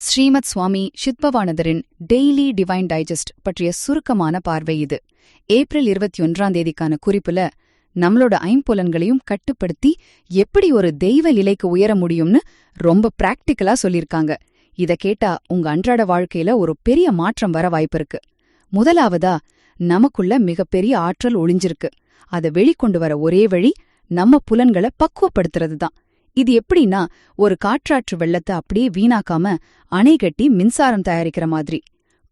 ஸ்ரீமத் சுவாமி சித்பவானந்தரின் daily divine digest பற்றிய சுருக்கமான பார்வை இது. ஏப்ரல் 21 குறிப்புல நம்மளோட ஐம்புலன்களையும் கட்டுப்படுத்தி எப்படி ஒரு தெய்வ நிலைக்கு உயர முடியும்னு ரொம்ப பிராக்டிக்கலா சொல்லிருக்காங்க. இத கேட்டா உங்க அன்றாட வாழ்க்கையில ஒரு பெரிய மாற்றம் வர வாய்ப்பிருக்கு. முதலாவதா, நமக்குள்ள மிகப்பெரிய ஆற்றல் ஒளிஞ்சிருக்கு. அதை வெளிக்கொண்டு வர ஒரே வழி நம்ம புலன்களை பக்குவப்படுத்துறதுதான். இது எப்படின்னா, ஒரு காற்றாற்று வெள்ளத்தை அப்படியே வீணாக்காம அணை கட்டி மின்சாரம் தயாரிக்கிற மாதிரி.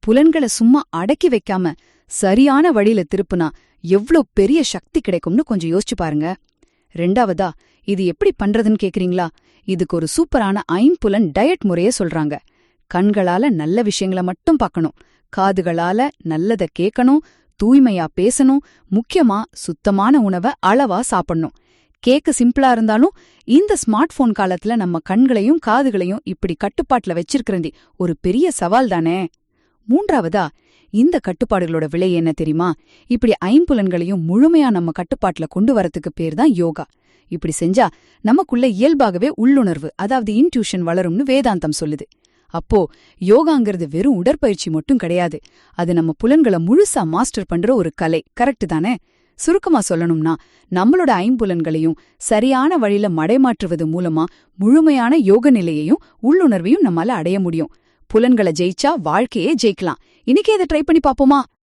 புலன்களை சும்மா அடக்கி வைக்காம சரியான வழியில திருப்புனா எவ்ளோ பெரிய சக்தி கிடைக்கும்னு கொஞ்சம் யோசிச்சு பாருங்க. ரெண்டாவதா, இது எப்படி பண்றதுன்னு கேக்குறீங்களா? இதுக்கு ஒரு சூப்பரான ஐம்புலன் டயட் முறைய சொல்றாங்க. கண்களால நல்ல விஷயங்களை மட்டும் பார்க்கணும், காதுகளால நல்லத கேட்கணும், தூய்மையா பேசணும், முக்கியமா சுத்தமான உணவை அளவா சாப்பிடணும். கேக்க சிம்பிளா இருந்தாலும் இந்த ஸ்மார்ட் போன் காலத்துல நம்ம கண்களையும் காதுகளையும் இப்படி கட்டுப்பாட்டுல வச்சிருக்கிறது ஒரு பெரிய சவால் தானே. மூன்றாவதா, இந்த கட்டுப்பாடுகளோட விலை என்ன தெரியுமா? இப்படி ஐம்புலன்களையும் முழுமையா நம்ம கட்டுப்பாட்டுல கொண்டு வரத்துக்கு பேர் தான் யோகா. இப்படி செஞ்சா நமக்குள்ள இயல்பாகவே உள்ளுணர்வு, அதாவது இன்ட்யூஷன் வளரும்னு வேதாந்தம் சொல்லுது. அப்போ யோகாங்கிறது வெறும் உடற்பயிற்சி மட்டும் கிடையாது, அது நம்ம புலன்களை முழுசா மாஸ்டர் பண்ற ஒரு கலை. கரெக்ட் தானே? சுருக்கமா சொல்லணும்னா, நம்மளோட ஐம்புலன்களையும் சரியான வழியில மடைமாற்றுவது மூலமா முழுமையான யோக நிலையையும் உள்ளுணர்வையும் நம்மால அடைய முடியும். புலன்களை ஜெயிச்சா வாழ்க்கையே ஜெயிக்கலாம். இன்னைக்கே இதை ட்ரை பண்ணி பாப்போமா?